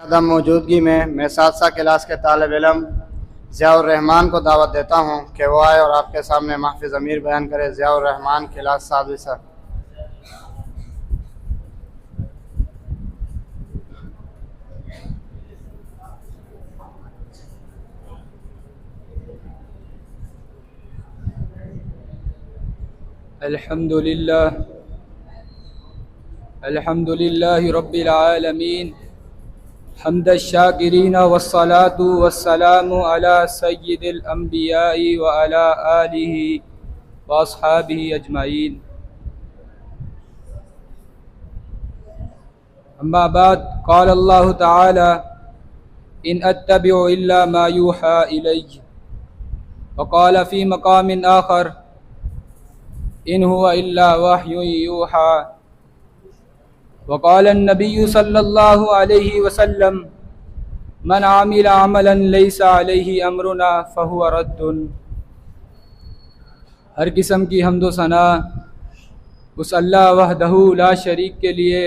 عدم موجودگی میں ساتھ کلاس کے طالب علم ضیاء الرحمان کو دعوت دیتا ہوں کہ وہ آئے اور آپ کے سامنے محفظ ضمیر بیان کرے۔ ضیاء الرحمان، کلاس 7ویں سر۔ الحمد للہ رب العالمین حمد الشاکرین والصلاة والسلام علی سید الانبیاء وعلی آلہ واصحابہ اجمعین۔ اما بعد، قال اللہ تعالی ان اتبع الا ما یوحى الی، وقال فی مقام آخر ان هو الا وحی یوحى، وقال النبی صلی اللہ علیہ وسلم من عمل عملا لیس علیہ امرنا فہو رد۔ ہر قسم کی حمد و ثنا اس اللہ وحدہ لا شریک کے لیے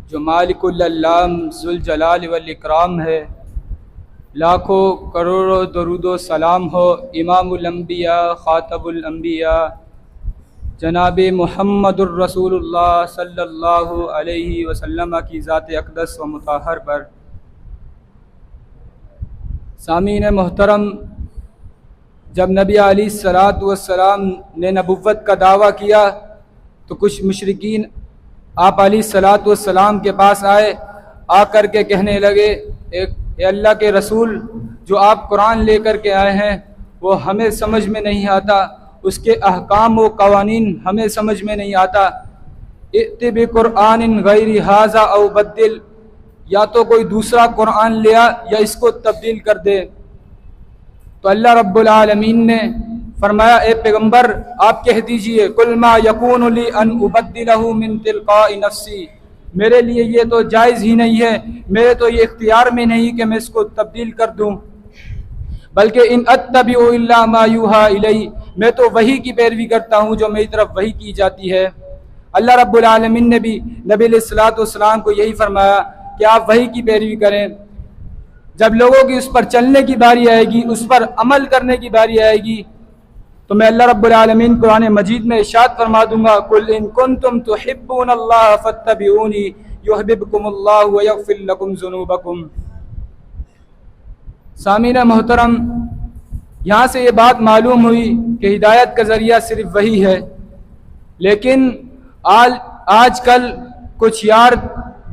جو مالک العلام ذوالجلال والاکرام ہے۔ لاکھوں کروڑوں درود و سلام ہو امام الانبیاء خاتم الانبیاء جناب محمد الرسول اللہ صلی اللہ علیہ وسلم کی ذات اقدس و مطہر پر۔ سامعین محترم، جب نبی علیہ السلام نے نبوت کا دعویٰ کیا تو کچھ مشرکین آپ علیہ السلام کے پاس آئے، آ کر کے کہنے لگے اے اللہ کے رسول، جو آپ قرآن لے کر کے آئے ہیں وہ ہمیں سمجھ میں نہیں آتا، اس کے احکام و قوانین ہمیں سمجھ میں نہیں آتا۔ ائت بقرآن غیر ھذا او بدل، یا تو کوئی دوسرا قرآن لیا یا اس کو تبدیل کر دے۔ تو اللہ رب العالمین نے فرمایا اے پیغمبر آپ کہہ دیجئے قل ما یکون لی ان ابدلہ من تلقاء نفسی، میرے لیے یہ تو جائز ہی نہیں ہے، میرے تو یہ اختیار میں نہیں کہ میں اس کو تبدیل کر دوں، بلکہ ان اتبع الا ما یوحى الی، میں تو وحی کی پیروی کرتا ہوں جو میری طرف وحی کی جاتی ہے۔ اللہ رب العالمین نے بھی نبی علیہ السلام کو یہی فرمایا کہ آپ وحی کی پیروی کریں۔ جب لوگوں کی اس پر چلنے کی باری آئے گی، اس پر عمل کرنے کی باری آئے گی، تو میں اللہ رب العالمین قرآن مجید میں ارشاد فرما دوں گا قل ان کنتم تحبون اللہ فاتبعونی یحببکم اللہ ویغفر لکم ذنوبکم۔ سامعین محترم، یہاں سے یہ بات معلوم ہوئی کہ ہدایت کا ذریعہ صرف وہی ہے، لیکن آج کل کچھ یار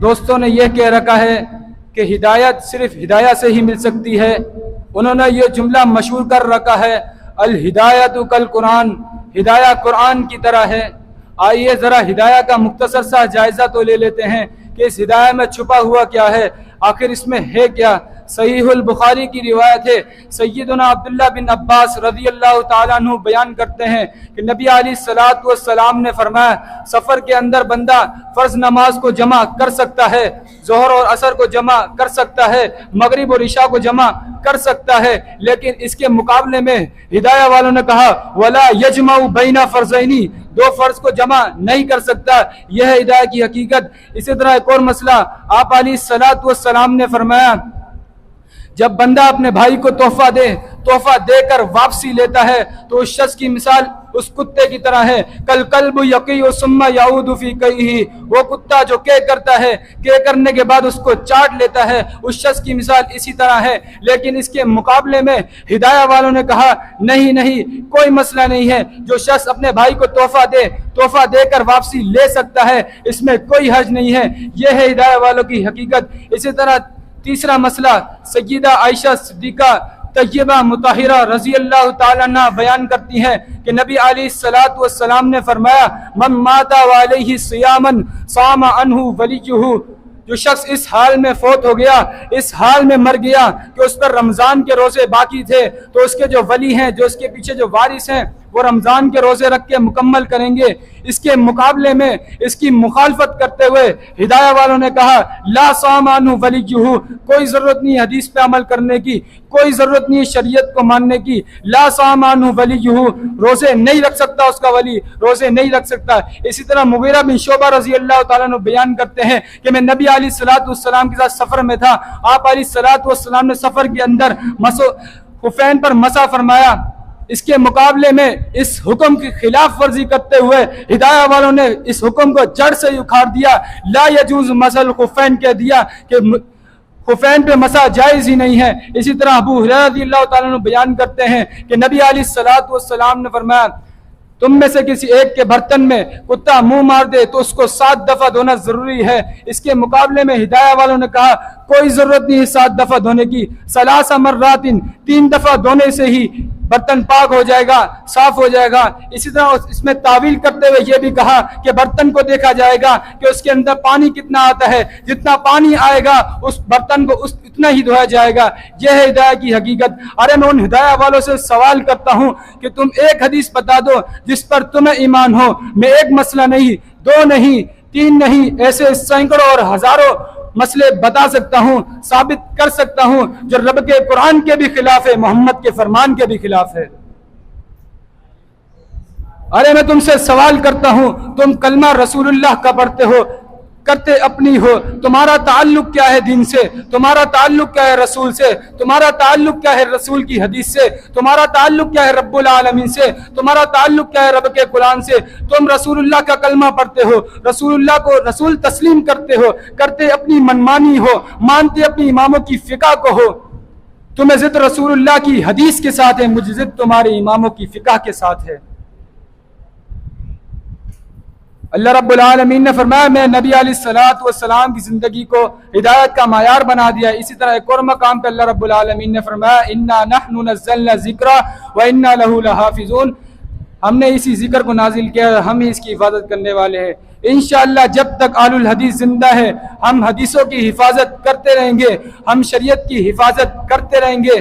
دوستوں نے یہ کہہ رکھا ہے کہ ہدایت صرف ہدایت سے ہی مل سکتی ہے۔ انہوں نے یہ جملہ مشہور کر رکھا ہے الہدایت کالقرآن، ہدایہ قرآن کی طرح ہے۔ آئیے ذرا ہدایہ کا مختصر سا جائزہ تو لے لیتے ہیں کہ اس ہدایہ میں چھپا ہوا کیا ہے، آخر اس میں ہے کیا۔ صحیح البخاری کی روایت ہے، سیدنا عبداللہ بن عباس رضی اللہ تعالیٰ عنہ بیان کرتے ہیں کہ نبی علیہ السلام نے فرمایا سفر کے اندر بندہ فرض نماز کو جمع کر سکتا ہے، ظہر اور عصر کو جمع کر سکتا ہے، مغرب اور عشاء کو جمع کر سکتا ہے، لیکن اس کے مقابلے میں ہدایہ والوں نے کہا ولا یجمع بین فرضین، دو فرض کو جمع نہیں کر سکتا۔ یہ ہے ہدایہ کی حقیقت۔ اسی طرح ایک اور مسئلہ آپ علیہ السلام نے فرمایا جب بندہ اپنے بھائی کو تحفہ دے کر واپسی لیتا ہے تو اس شخص کی مثال اس کتے کی طرح ہے، کل کلب یقیء ثم یعود فی قیہ، وہ کتا جو کے کرتا ہے، کے کرنے کے بعد اس کو چاٹ لیتا ہے، اس شخص کی مثال اسی طرح ہے۔ لیکن اس کے مقابلے میں ہدایہ والوں نے کہا نہیں کوئی مسئلہ نہیں ہے، جو شخص اپنے بھائی کو تحفہ دے کر واپسی لے سکتا ہے، اس میں کوئی حرج نہیں ہے۔ یہ ہے ہدایہ والوں کی حقیقت۔ اسی طرح تیسرا مسئلہ سیدہ عائشہ صدیقہ طیبہ مطہرہ رضی اللہ تعالیٰ عنہ بیان کرتی ہیں کہ نبی علیہ السلام نے فرمایا من مات وعلیہ صیاما صام عنہ ولیہ، جو شخص اس حال میں فوت ہو گیا، اس حال میں مر گیا کہ اس پر رمضان کے روزے باقی تھے، تو اس کے جو ولی ہیں، جو اس کے پیچھے جو وارث ہیں، وہ رمضان کے روزے رکھ کے مکمل کریں گے۔ اس کے مقابلے میں اس کی مخالفت کرتے ہوئے ہدایہ والوں نے کہا لا صام عنہ ولیہ، کوئی ضرورت نہیں حدیث پہ عمل کرنے کی، کوئی ضرورت نہیں شریعت کو ماننے کی۔ لا صام عنہ ولیہ، روزے نہیں رکھ سکتا اس کا ولی، روزے نہیں رکھ سکتا۔ اسی طرح مغیرہ بن شعبہ رضی اللہ تعالیٰ عنہ بیان کرتے ہیں کہ میں نبی علیہ الصلوۃ والسلام کے ساتھ سفر میں تھا، آپ علیہ الصلوۃ والسلام نے سفر کے اندر خفین پر مسح فرمایا۔ اس کے مقابلے میں اس حکم کی خلاف ورزی کرتے ہوئے ہدایہ والوں نے اس حکم کو جڑ سے اکھاڑ دیا، لا یجوز مسح الخفین کہہ دیا کہ خفین پہ مسح جائز ہی نہیں ہے۔ اسی طرح ابو ہریرہ رضی اللہ تعالیٰ عنہ بیان کرتے ہیں کہ نبی علیہ الصلوۃ والسلام نے فرمایا تم میں سے کسی ایک کے برتن میں کتا منہ مار دے تو اس کو 7 دفعہ دھونا ضروری ہے۔ اس کے مقابلے میں ہدایہ والوں نے کہا کوئی ضرورت نہیں 7 دفعہ دھونے کی، 3 مرات 3 دفعہ دھونے سے ہی برتن پاک ہو جائے گا، صاف ہو جائے گا۔ اسی طرح اس میں تعویل کرتے ہوئے یہ بھی کہا کہ برتن کو دیکھا جائے گا کہ اس کے اندر پانی کتنا آتا ہے، جتنا پانی آئے گا اس برتن کو اتنا ہی دھویا جائے گا۔ یہ ہے ہدایہ کی حقیقت۔ ارے میں ان ہدایہ والوں سے سوال کرتا ہوں کہ تم ایک حدیث بتا دو جس پر تمہیں ایمان ہو۔ میں ایک مسئلہ نہیں، 2 نہیں، 3 نہیں، ایسے سینکڑوں اور ہزاروں مسئلے بتا سکتا ہوں، ثابت کر سکتا ہوں جو رب کے قرآن کے بھی خلاف ہے، محمد کے فرمان کے بھی خلاف ہے۔ ارے میں تم سے سوال کرتا ہوں، تم کلمہ رسول اللہ کا پڑھتے ہو، کرتے اپنی ہو، تمہارا تعلق کیا ہے دین سے؟ تمہارا تعلق کیا ہے رسول سے؟ تمہارا تعلق کیا ہے رسول کی حدیث سے؟ تمہارا تعلق کیا ہے رب العالمین سے؟ تمہارا تعلق کیا ہے رب کے قرآن سے؟ تم رسول اللہ کا کلمہ پڑھتے ہو، رسول اللہ کو رسول تسلیم کرتے ہو، کرتے اپنی منمانی ہو، مانتے اپنی اماموں کی فقہ کو ہو۔ تمہیں ضد رسول اللہ کی حدیث کے ساتھ ہے، مجھے ضد تمہارے اماموں کی فقہ کے ساتھ ہے۔ اللہ رب العالمین نے فرمایا میں نبی علیہ الصلوۃ والسلام کی زندگی کو ہدایت کا معیار بنا دیا۔ اسی طرح ایک اور مقام پہ اللہ رب العالمین نے فرمایا انا نحن نزلنا الذکر وانا له لحافظون، ہم نے اسی ذکر کو نازل کیا، ہم ہی اس کی حفاظت کرنے والے ہیں۔ انشاءاللہ جب تک آل الحدیث زندہ ہے ہم حدیثوں کی حفاظت کرتے رہیں گے، ہم شریعت کی حفاظت کرتے رہیں گے۔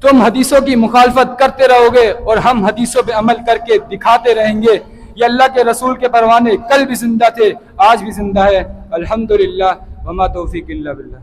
تم حدیثوں کی مخالفت کرتے رہو گے اور ہم حدیثوں پہ عمل کر کے دکھاتے رہیں گے۔ یہ اللہ کے رسول کے پروانے کل بھی زندہ تھے، آج بھی زندہ ہے۔ الحمدللہ وما توفیق الا باللہ۔